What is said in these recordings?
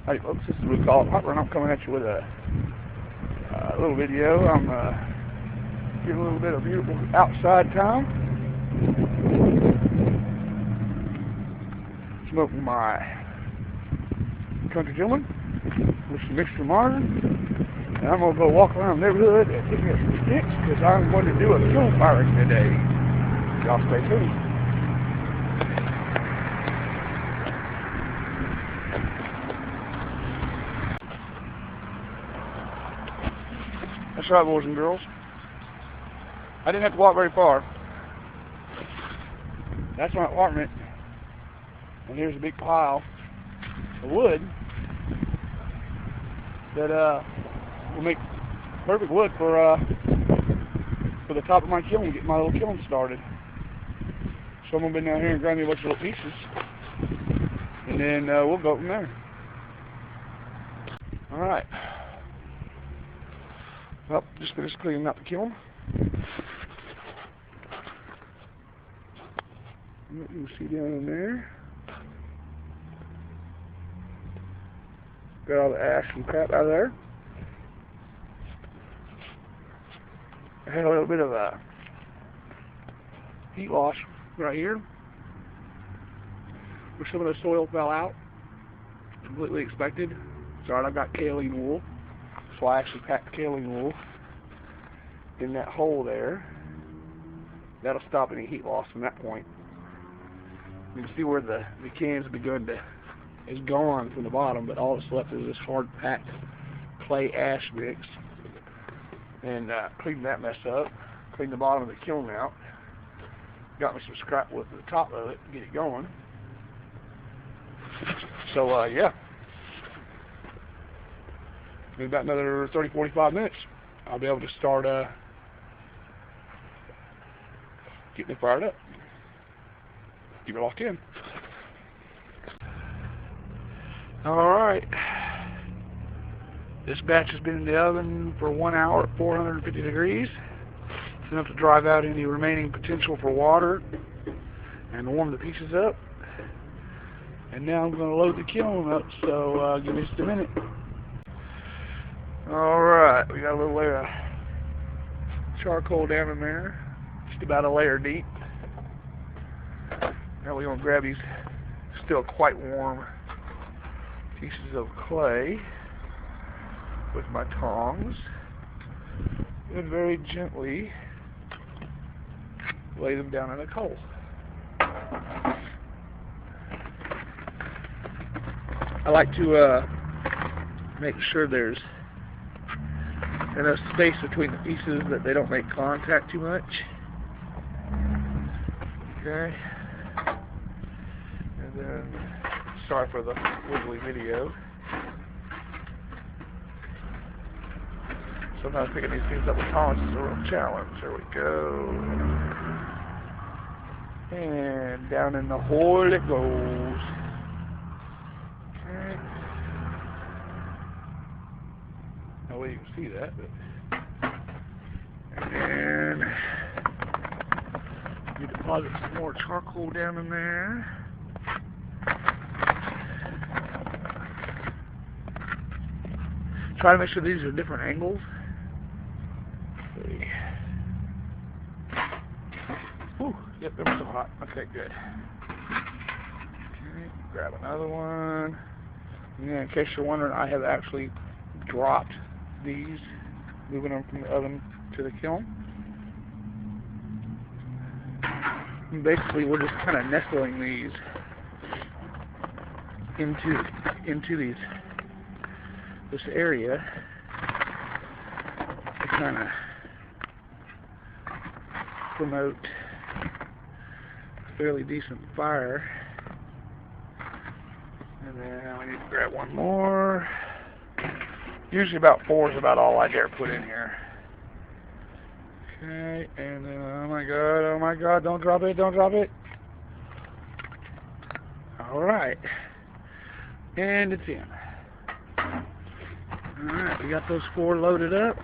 Hey folks, this is Blue Collar Popper, and I'm coming at you with a little video. I'm getting a little bit of beautiful outside time. Smoking my country gentleman with some mixture margarine, and I'm going to go walk around the neighborhood and pick up some sticks because I'm going to do a kiln firing today. Y'all stay tuned. That's right, boys and girls. I didn't have to walk very far. That's my apartment. And here's a big pile of wood that will make perfect wood for the top of my kiln, get my little kiln started. So I'm going to be down here and grind me a bunch of little pieces. And then we'll go from there. Alright. Well, just finished cleaning out the kiln. You can see down in there. Got all the ash and crap out of there. I had a little bit of a heat loss right here, where some of the soil fell out. Completely expected. Sorry, I've got kaolin wool. So I actually packed kaolin wool in that hole there. That'll stop any heat loss from that point. You can see where the cans have begun to is gone from the bottom, but all that's left is this hard packed clay ash mix. And cleaned that mess up. Cleaned the bottom of the kiln out. Got me some scrap wood at the top of it to get it going. So yeah. In about another 30-45 minutes, I'll be able to start getting it fired up. Keep it locked in. Alright. This batch has been in the oven for 1 hour at 450 degrees. It's enough to drive out any remaining potential for water and warm the pieces up. And now I'm going to load the kiln up, so give me just a minute. Alright, we got a little layer of charcoal down in there, just about a layer deep. Now we're going to grab these still quite warm pieces of clay with my tongs and very gently lay them down in a coal. I like to make sure there's enough space between the pieces that they don't make contact too much. Okay. And then, sorry for the wiggly video. Sometimes picking these things up with tongs is a real challenge. There we go. And down in the hole it goes. Okay. No way you can see that, but and then you deposit some more charcoal down in there. Try to make sure these are different angles. Let's see. Ooh, yep, they're still hot. Okay, good. Okay, grab another one. And then, in case you're wondering, I have actually dropped these, moving them from the oven to the kiln. And basically, we're just kind of nestling these into this area to kind of promote a fairly decent fire. And then we need to grab one more. Usually about 4 is about all I dare put in here. Okay, and then, oh my god, don't drop it, don't drop it. Alright. And it's in. Alright, we got those 4 loaded up.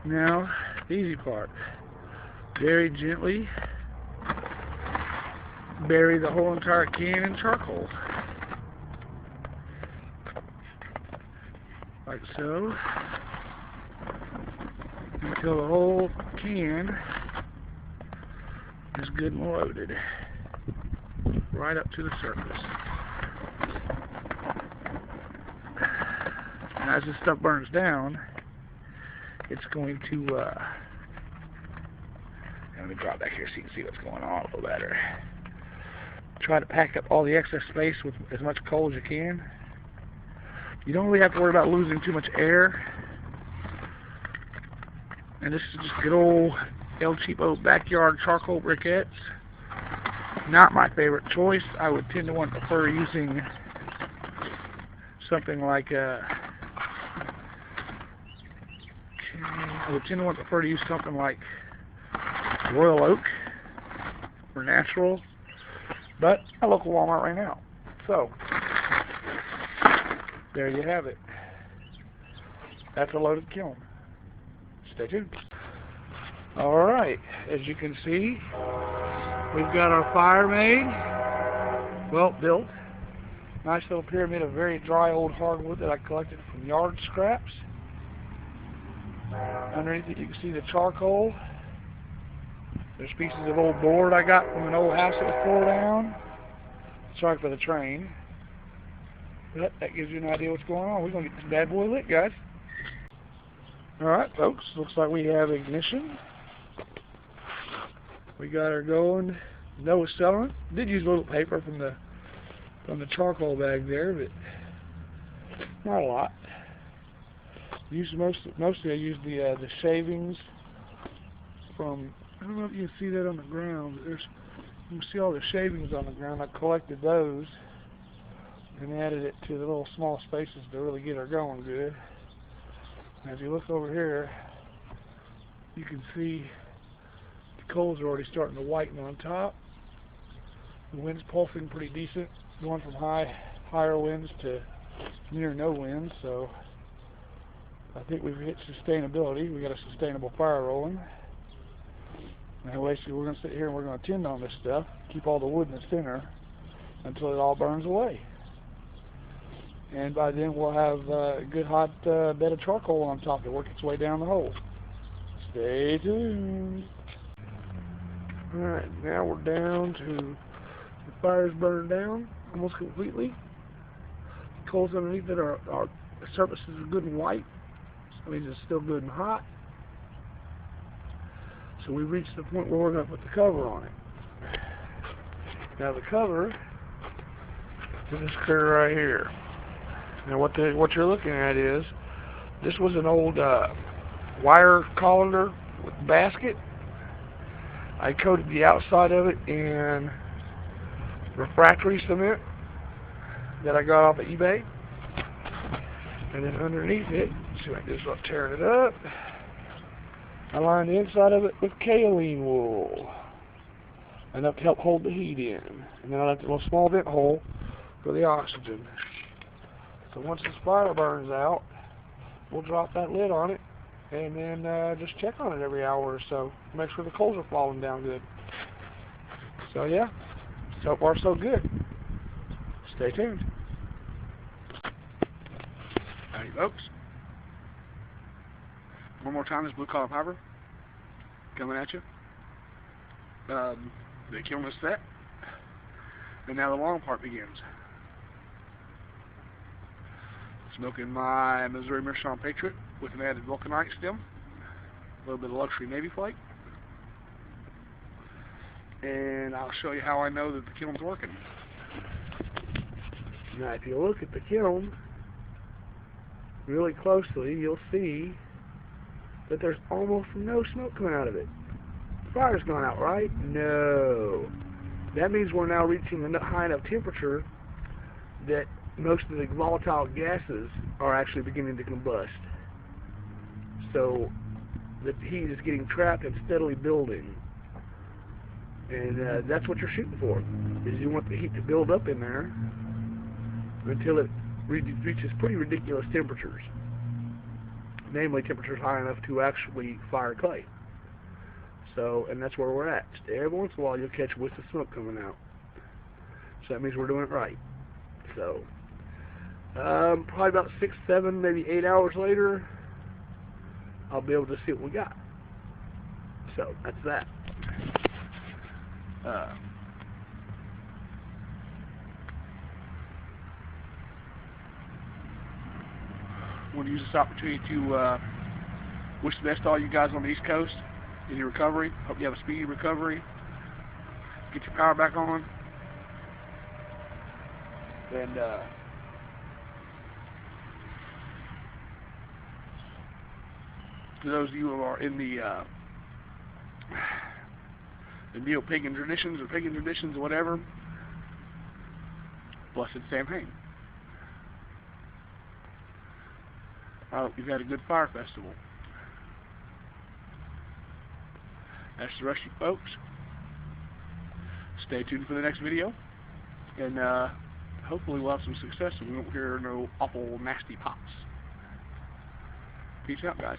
Now, the easy part. Very gently bury the whole entire can in charcoal. Like so. Until the whole can is good and loaded. Right up to the surface. And as this stuff burns down, it's going to, let me drop back here so you can see what's going on a little better. Try to pack up all the excess space with as much coal as you can. You don't really have to worry about losing too much air. And this is just good old El Cheapo backyard charcoal briquettes. Not my favorite choice. I would tend to prefer using something like prefer to use something like Royal Oak or Natural, but a local Walmart right now. So there you have it. That's a loaded kiln. Stay tuned. Alright, as you can see, we've got our fire made, well built. Nice little pyramid of very dry old hardwood that I collected from yard scraps. Underneath it you can see the charcoal. There's pieces of old board I got from an old house that was tore down. Sorry for the train. But that gives you an idea what's going on. We're going to get this bad boy lit, guys. Alright folks, looks like we have ignition. We got her going. No accelerant. Did use a little paper from the charcoal bag there, but not a lot. Mostly I used the shavings from, I don't know if you can see that on the ground, but you can see all the shavings on the ground. I collected those and added it to the little small spaces to really get her going good. And as you look over here, you can see the coals are already starting to whiten on top. The wind's pulsing pretty decent, going from higher winds to near no winds, so I think we've hit sustainability. We got a sustainable fire rolling. Now basically we're going to sit here and we're going to tend on this stuff, keep all the wood in the center until it all burns away. And by then we'll have a good hot bed of charcoal on top to work its way down the hole. Stay tuned. Alright, now we're down to the fire's burned down almost completely. The coals underneath it are the surfaces are good and white. That means it's still good and hot. So we've reached the point where we're going to put the cover on it. Now the cover is this critter right here. Now what you're looking at is, this was an old wire colander with basket. I coated the outside of it in refractory cement that I got off of eBay. And then underneath it, see if I can just start tearing it up, I lined the inside of it with kaolin wool, enough to help hold the heat in. And then I left a little small vent hole for the oxygen. So once this fire burns out, we'll drop that lid on it and then just check on it every hour or so. Make sure the coals are falling down good. So yeah, so far so good. Stay tuned. Howdy folks. One more time, this blue collar piper coming at you. The kiln is set, and now the long part begins. Smoking my Missouri Meerschaum Patriot with an added vulcanite stem, a little bit of luxury navy flake, and I'll show you how I know that the kiln's working. Now if you look at the kiln really closely, you'll see that there's almost no smoke coming out of it. The fire's gone out, right? No. That means we're now reaching a high enough temperature that most of the volatile gases are actually beginning to combust. So the heat is getting trapped and steadily building. And that's what you're shooting for, is you want the heat to build up in there until it reaches pretty ridiculous temperatures. Namely, temperatures high enough to actually fire clay. So, and that's where we're at. Every once in a while you'll catch whiffs of smoke coming out. So that means we're doing it right. So, probably about 6, 7, maybe 8 hours later, I'll be able to see what we got. So, that's that. I want to use this opportunity to wish the best to all you guys on the East Coast in your recovery. Hope you have a speedy recovery. Get your power back on. And to those of you who are in the neo-pagan traditions or pagan traditions or whatever, blessed Samhain. I hope you've had a good fire festival. That's the rest of you folks. Stay tuned for the next video, and hopefully we'll have some success and we won't hear no awful nasty pops. Peace out, guys.